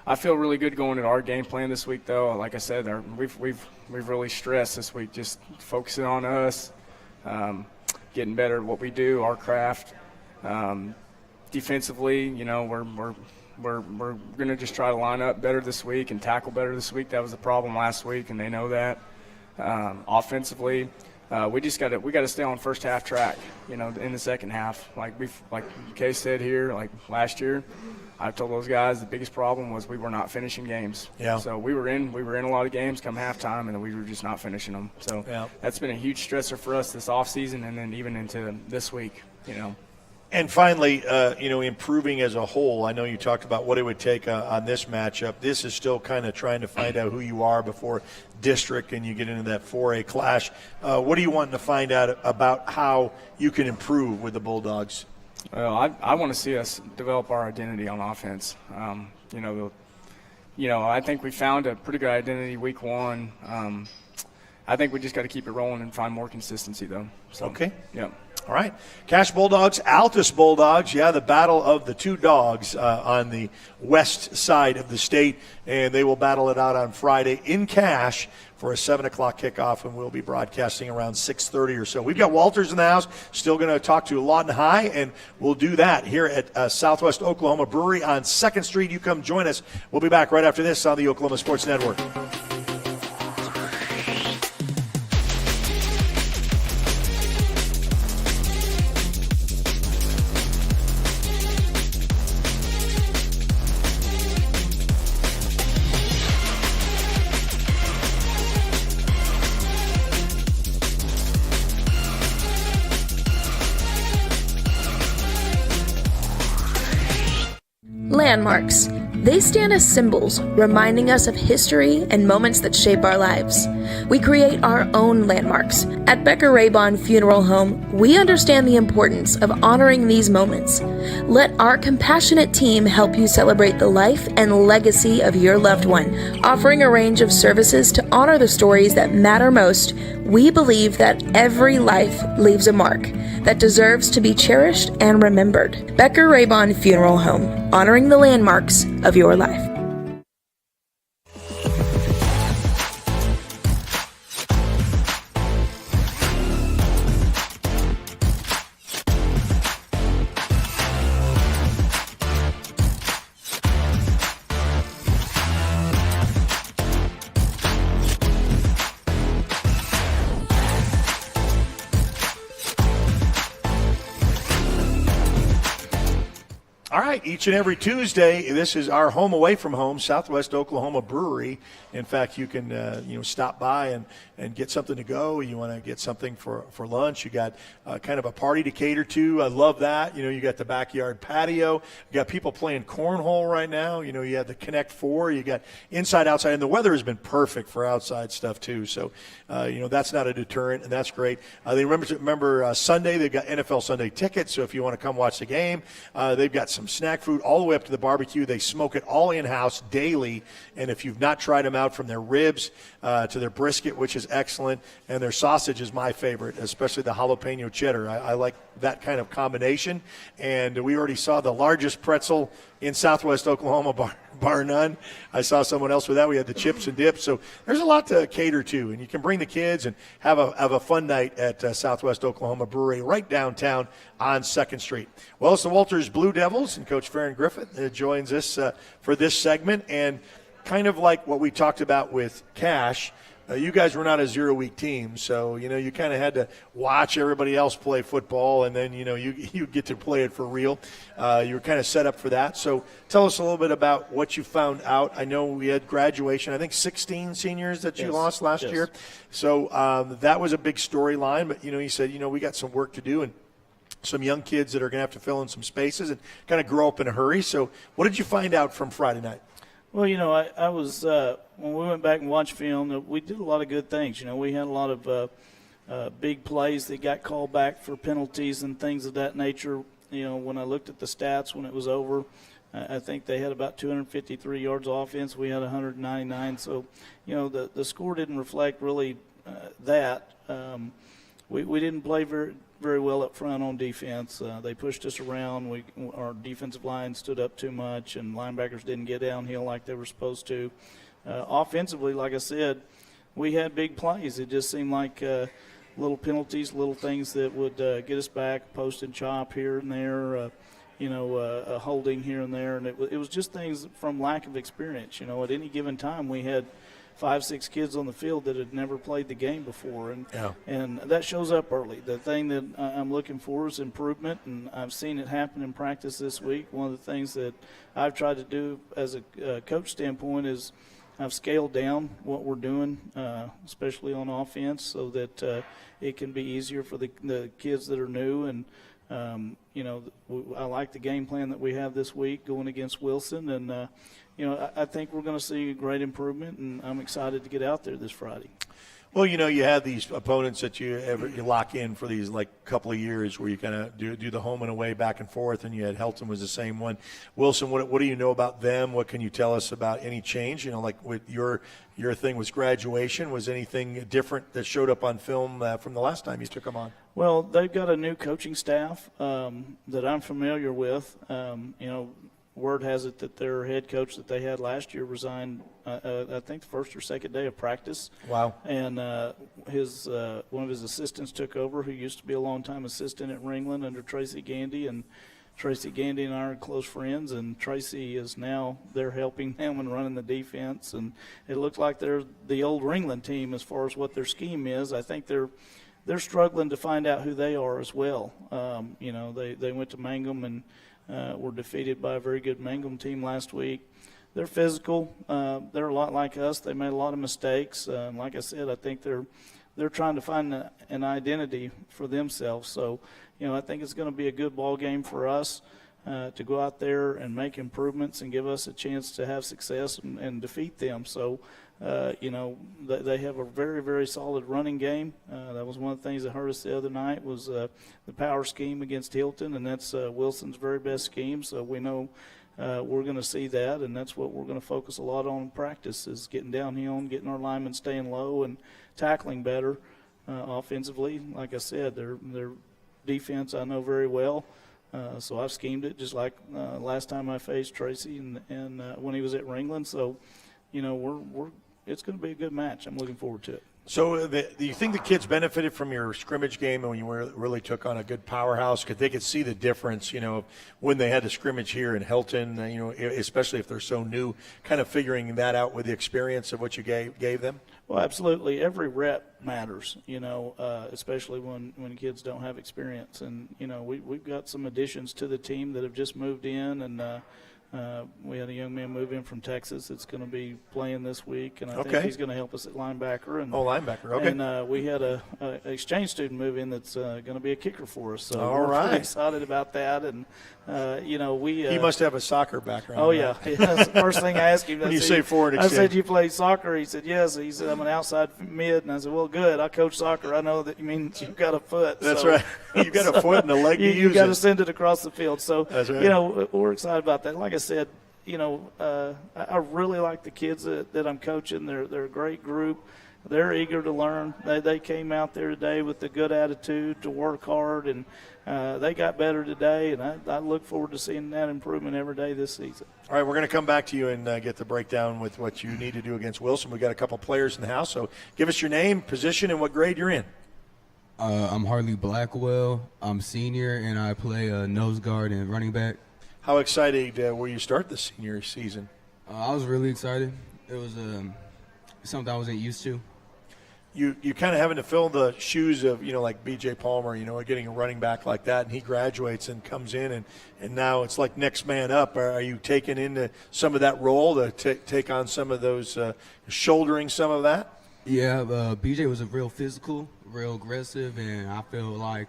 I feel really good going at our game plan this week, though. Like I said, we've really stressed this week, just focusing on us, getting better at what we do, our craft. Defensively, we're going to just try to line up better this week and tackle better this week. That was the problem last week, and they know that. Offensively, we got to stay on first half track, in the second half. Like Kay said here, like last year, I told those guys the biggest problem was we were not finishing games. Yeah. So we were in a lot of games come halftime, and then we were just not finishing them. So that's been a huge stressor for us this offseason and then even into this week, And finally, improving as a whole. I know you talked about what it would take on this matchup. This is still kind of trying to find out who you are before district and you get into that 4A clash. What are you wanting to find out about how you can improve with the Bulldogs? Well, I want to see us develop our identity on offense. I think we found a pretty good identity week 1. I think we just got to keep it rolling and find more consistency, though. So, Okay. Yeah. All right. Cache Bulldogs, Altus Bulldogs. Yeah, the battle of the two dogs on the west side of the state. And they will battle it out on Friday in Cache for a 7 o'clock kickoff, and we'll be broadcasting around 6:30 or so. We've got Walters in the house. Still going to talk to Lawton High, and we'll do that here at Southwest Oklahoma Brewery on 2nd Street. You come join us. We'll be back right after this on the Oklahoma Sports Network. Landmarks. They stand as symbols, reminding us of history and moments that shape our lives. We create our own landmarks. At Becker Raybon Funeral Home, we understand the importance of honoring these moments. Let our compassionate team help you celebrate the life and legacy of your loved one. Offering a range of services to honor the stories that matter most, we believe that every life leaves a mark that deserves to be cherished and remembered. Becker Raybon Funeral Home, honoring the landmarks of your life. All right, each and every Tuesday, this is our home away from home, Southwest Oklahoma Brewery. In fact, you can stop by and get something to go. You want to get something for lunch. You got kind of a party to cater to. I love that. You got the backyard patio. You got people playing cornhole right now. You have the Connect Four. You got inside, outside, and the weather has been perfect for outside stuff too. So that's not a deterrent, and that's great. They remember Sunday they've got NFL Sunday tickets. So if you want to come watch the game, they've got some snack food all the way up to the barbecue. They smoke it all in-house daily, and if you've not tried them out, from their ribs to their brisket, which is excellent, and their sausage is my favorite, especially the jalapeno cheddar. I like that kind of combination, and we already saw the largest pretzel in Southwest Oklahoma, bar none. I saw someone else with that. We had the chips and dips, so there's a lot to cater to, and you can bring the kids and have a fun night at Southwest Oklahoma Brewery right downtown on 2nd Street. Well, it's the Walters Blue Devils, and Coach Farron Griffith joins us for this segment, and kind of like what we talked about with Cache, you guys were not a 0-week team, so you kind of had to watch everybody else play football, and then you get to play it for real. You were kind of set up for that. So tell us a little bit about what you found out. I know we had graduation. I think 16 seniors that you lost last year. So that was a big storyline. But you said we got some work to do, and some young kids that are going to have to fill in some spaces and kind of grow up in a hurry. So what did you find out from Friday night? Well, I was when we went back and watched film, we did a lot of good things. We had a lot of big plays that got called back for penalties and things of that nature. When I looked at the stats when it was over, I think they had about 253 yards of offense. We had 199. So, the score didn't reflect really that. We didn't play very well up front on defense. They pushed us around. Our defensive line stood up too much, and linebackers didn't get downhill like they were supposed to. Offensively, like I said, we had big plays. It just seemed like little penalties, little things that would get us back, post and chop here and there, a holding here and there. And it was just things from lack of experience. At any given time we had 5-6 kids on the field that had never played the game before, and that shows up early. The thing that I'm looking for is improvement, and I've seen it happen in practice this week. One of the things that I've tried to do as a coach standpoint is I've scaled down what we're doing, especially on offense, so that it can be easier for the kids that are new. And I like the game plan that we have this week going against Wilson, and I think we're going to see great improvement, and I'm excited to get out there this Friday. Well, you have these opponents that you lock in for these like couple of years where you kind of do the home and away back and forth, and you had Helton was the same one. Wilson, what do you know about them? What can you tell us about any change? Like with your thing was graduation. Was anything different that showed up on film from the last time you took them on? Well, they've got a new coaching staff that I'm familiar with. Word has it that their head coach that they had last year resigned, I think, the first or second day of practice. Wow. And one of his assistants took over, who used to be a longtime assistant at Ringland under Tracy Gandy. And Tracy Gandy and I are close friends, and Tracy is now there helping them and running the defense. And it looks like they're the old Ringland team as far as what their scheme is. I think they're struggling to find out who they are as well. They went to Mangum and were defeated by a very good Mangum team last week. They're physical. They're a lot like us. They made a lot of mistakes. Like I said, I think they're trying to find an identity for themselves. So, I think it's going to be a good ball game for us to go out there and make improvements and give us a chance to have success and defeat them. So, they have a very, very solid running game. That was one of the things that hurt us the other night was the power scheme against Hilton, and that's Wilson's very best scheme. So we know we're going to see that, and that's what we're going to focus a lot on in practice is getting downhill and getting our linemen staying low and tackling better offensively. Like I said, their defense I know very well. So I've schemed it just like last time I faced Tracy and when he was at Ringland. So, it's going to be a good match. I'm looking forward to it. So do you think the kids benefited from your scrimmage game when you really took on a good powerhouse? Because they could see the difference, when they had the scrimmage here in Helton, especially if they're so new, kind of figuring that out with the experience of what you gave them? Well, absolutely. Every rep matters, especially when kids don't have experience. And, we've got some additions to the team that have just moved in, and we had a young man move in from Texas that's going to be playing this week, and I think he's going to help us at linebacker. And, linebacker, okay. And we had a exchange student move in that's going to be a kicker for us. So All we're right. pretty excited about that. And, we he must have a soccer background. Oh, yeah. That's the first thing I asked him. When you say foreign exchange. I said, you play soccer? He said, yes. He said, I'm an outside mid. And I said, well, good. I coach soccer. I know that means you've got a foot. That's right. You've got a foot and a leg to use You've got to send it across the field. So, that's right. We're excited about that. Like I said, I really like the kids that I'm coaching. They're a great group. They're eager to learn. They came out there today with a good attitude to work hard, and they got better today, and I look forward to seeing that improvement every day this season. All right, we're going to come back to you and get the breakdown with what you need to do against Wilson. We've got a couple players in the house, so give us your name, position, and what grade you're in. I'm Harley Blackwell. I'm senior, and I play nose guard and running back. How excited were you to start the senior season? I was really excited. It was something I wasn't used to. You kind of having to fill the shoes of, like B.J. Palmer, getting a running back like that, and he graduates and comes in, and now it's like next man up. Are you taking into some of that role to take on some of those, shouldering some of that? Yeah, B.J. was a real physical, real aggressive, and I feel like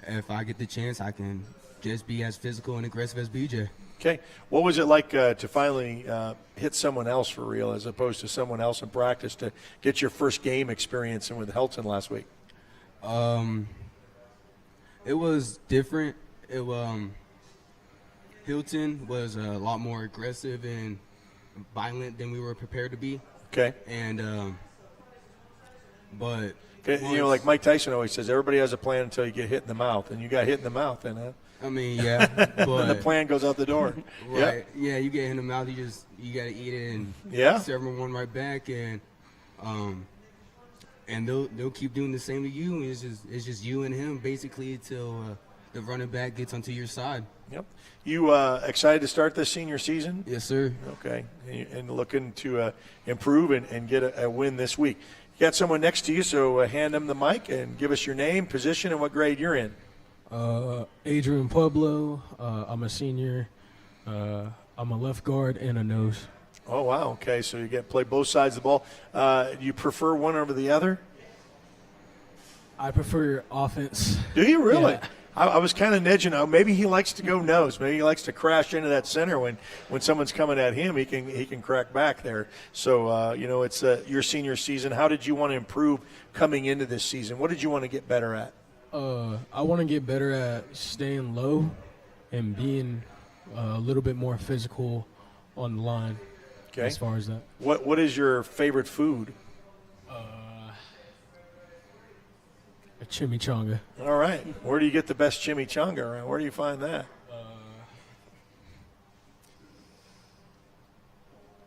if I get the chance, I can just be as physical and aggressive as B.J. Okay. What was it like to finally hit someone else for real as opposed to someone else in practice to get your first game experience in with Helton last week? It was different. Hilton was a lot more aggressive and violent than we were prepared to be. Okay. And but like Mike Tyson always says, everybody has a plan until you get hit in the mouth, and you got hit in the mouth, then, huh? I mean, yeah, but the plan goes out the door. Right? Yeah, you get hit in the mouth, you gotta eat it and serve them one right back, and they'll keep doing the same to you. It's just you and him basically until the running back gets onto your side. Yep. You excited to start this senior season? Yes, sir. Okay, and looking to improve and get a win this week. You got someone next to you, so hand them the mic and give us your name, position, and what grade you're in. Adrian Pueblo. I'm a senior. I'm a left guard and a nose. Oh, wow. Okay, so you get to play both sides of the ball. Do you prefer one over the other? I prefer offense. Do you really? Yeah. I was kind of nudging. Maybe he likes to go nose. Maybe he likes to crash into that center when someone's coming at him. He can crack back there. So it's your senior season. How did you want to improve coming into this season? What did you want to get better at? I want to get better at staying low and being a little bit more physical on the line. Okay. As far as that. What is your favorite food? A chimichanga. All right. Where do you get the best chimichanga around? Where do you find that?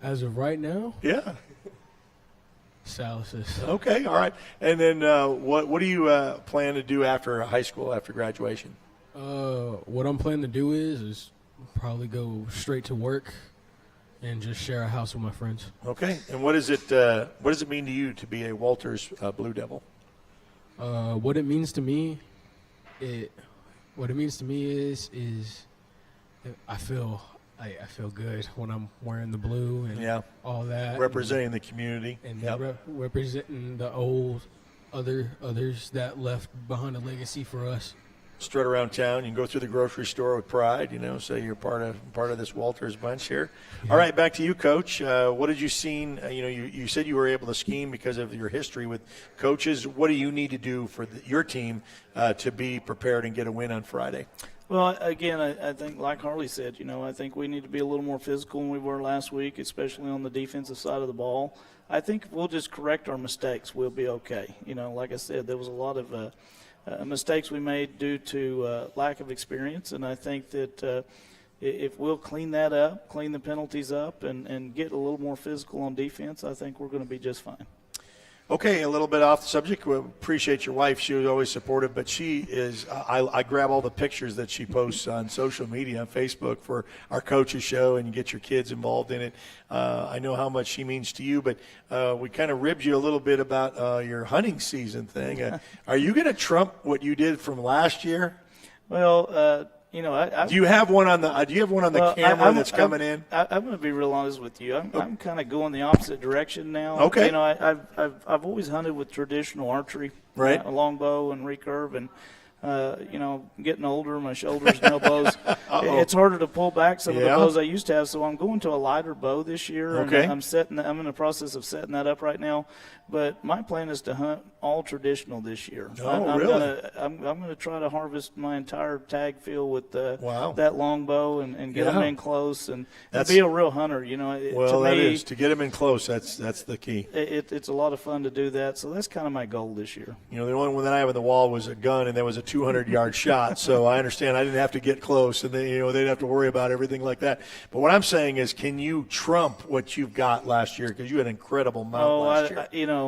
As of right now? Yeah. Salas's. Okay, all right. And then what do you plan to do after high school, after graduation? What I'm planning to do is probably go straight to work and just share a house with my friends. Okay. And what does it mean to you to be a Walters Blue Devil? What it means to me, is I feel good when I'm wearing the blue and all that. Representing the community. And representing the others that left behind a legacy for us. Strut around town. You can go through the grocery store with pride, say you're part of this Walters bunch here. Yeah. All right, back to you, Coach. What did you see? You said you were able to scheme because of your history with coaches. What do you need to do for your team to be prepared and get a win on Friday? Well, again, I think like Harley said, I think we need to be a little more physical than we were last week, especially on the defensive side of the ball. I think we'll just correct our mistakes. We'll be okay. Like I said, there was a lot of mistakes we made due to lack of experience, and I think that if we'll clean that up, clean the penalties up, and get a little more physical on defense, I think we're going to be just fine. Okay, a little bit off the subject. We appreciate your wife. She was always supportive, but she is I grab all the pictures that she posts on social media, on Facebook for our coaches show, and you get your kids involved in it. I know how much she means to you, but we kind of ribbed you a little bit about your hunting season thing. Are you going to trump what you did from last year? Well, do you have one on the camera that's coming in? I'm going to be real honest with you. I'm kind of going the opposite direction now. Okay. I've always hunted with traditional archery, right? A longbow and recurve, and getting older, my shoulders and elbows. It's harder to pull back some of the bows I used to have. So I'm going to a lighter bow this year. Okay. And I'm in the process of setting that up right now. But my plan is to hunt all traditional this year. Oh, really? I'm going to try to harvest my entire tag field with that longbow and get them in close and be a real hunter. To get them in close. That's the key. It's a lot of fun to do that. So that's kind of my goal this year. The only one that I have on the wall was a gun, and there was a 200-yard shot. So I understand I didn't have to get close, and they didn't have to worry about everything like that. But what I'm saying is, can you trump what you've got last year? Because you had an incredible mount last year.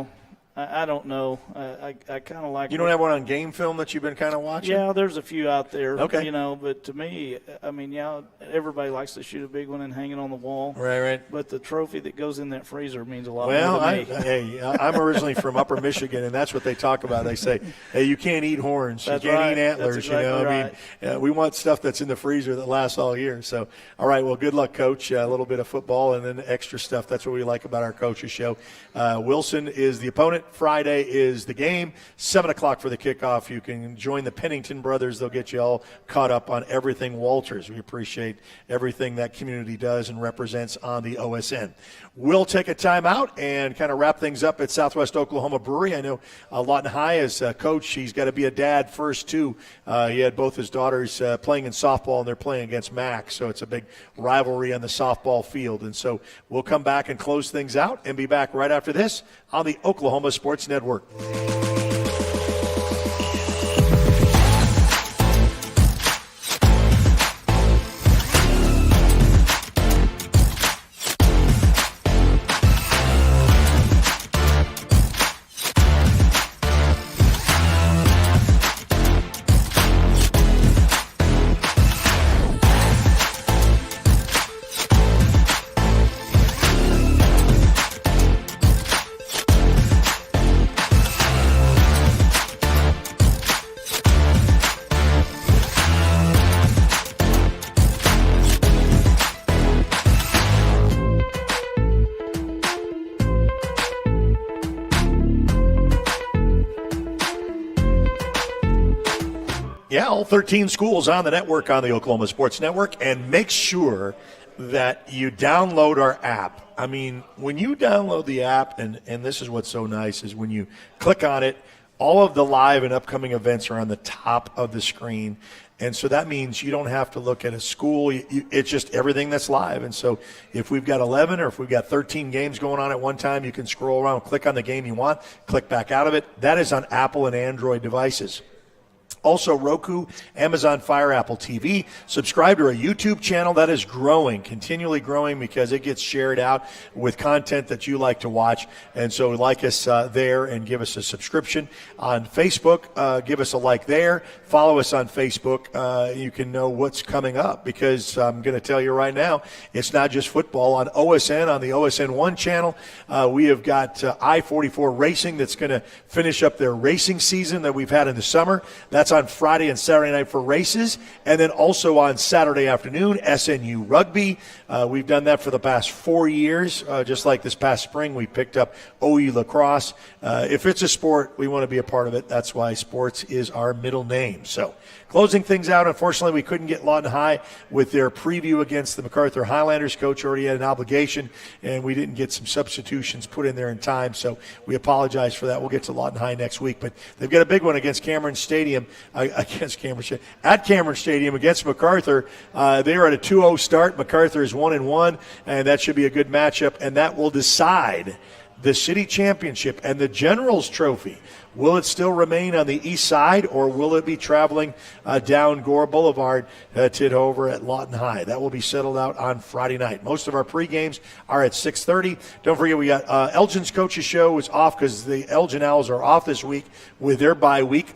I don't know. I kind of like. You don't have one on game film that you've been kind of watching? Yeah, there's a few out there. Okay. But to me, everybody likes to shoot a big one and hang it on the wall. Right. But the trophy that goes in that freezer means a lot more to me. I'm originally from Upper Michigan, and that's what they talk about. They say, hey, you can't eat horns. That's you can't right. eat antlers. That's exactly right. We want stuff that's in the freezer that lasts all year. So, all right, well, good luck, Coach. A little bit of football and then extra stuff. That's what we like about our coaches show. Wilson is the opponent. Friday is the game. 7 o'clock for the kickoff. You can join the Pennington brothers. They'll get you all caught up on everything Walters. We appreciate everything that community does and represents on the OSN. We'll take a timeout and kind of wrap things up at Southwest Oklahoma Brewery. I know Lawton High as coach, he's got to be a dad first, too. He had both his daughters playing in softball, and they're playing against Mac, so it's a big rivalry on the softball field. And so we'll come back and close things out and be back right after this on the Oklahoma Sports Network. Yeah, all 13 schools on the network on the Oklahoma Sports Network, and make sure that you download our app. I mean, when you download the app, and this is what's so nice, is when you click on it, all of the live and upcoming events are on the top of the screen. And so that means you don't have to look at a school. It's just everything that's live. And so if we've got 11 or if we've got 13 games going on at one time, you can scroll around, click on the game you want, click back out of it. That is on Apple and Android devices. Also, Roku, Amazon Fire, Apple TV. Subscribe to our YouTube channel. That is growing, continually growing, because it gets shared out with content that you like to watch. And so like us there and give us a subscription. On Facebook, give us a like there. Follow us on Facebook. You can know what's coming up, because I'm going to tell you right now, it's not just football. On OSN, on the OSN 1 channel, we have got I-44 Racing that's going to finish up their racing season that we've had in the summer. That's on Friday and Saturday night for races, and then also on Saturday afternoon, SNU Rugby. We've done that for the past 4 years. Just like this past spring, we picked up OU Lacrosse. If it's a sport, we want to be a part of it. That's why sports is our middle name. So, closing things out, unfortunately, we couldn't get Lawton High with their preview against the MacArthur Highlanders. Coach already had an obligation, and we didn't get some substitutions put in there in time, so we apologize for that. We'll get to Lawton High next week, but they've got a big one against Cameron Stadium, at Cameron Stadium against MacArthur. They are at a 2-0 start. MacArthur is 1-1, and that should be a good matchup, and that will decide the city championship and the Generals Trophy. Will it still remain on the east side, or will it be traveling down Gore Boulevard to over at Lawton High? That will be settled out on Friday night. Most of our pre-games are at 6:30. Don't forget, we got Elgin's Coaches Show is off because the Elgin Owls are off this week with their bye week.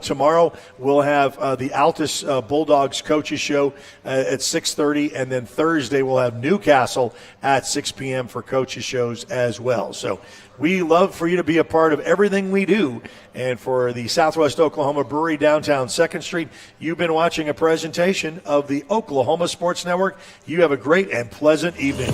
Tomorrow we'll have the Altus Bulldogs Coaches Show at 6:30, and then Thursday we'll have Newcastle at 6 p.m. for coaches shows as well. So we love for you to be a part of everything we do. And for the Southwest Oklahoma Brewery downtown 2nd Street, you've been watching a presentation of the Oklahoma Sports Network. You have a great and pleasant evening.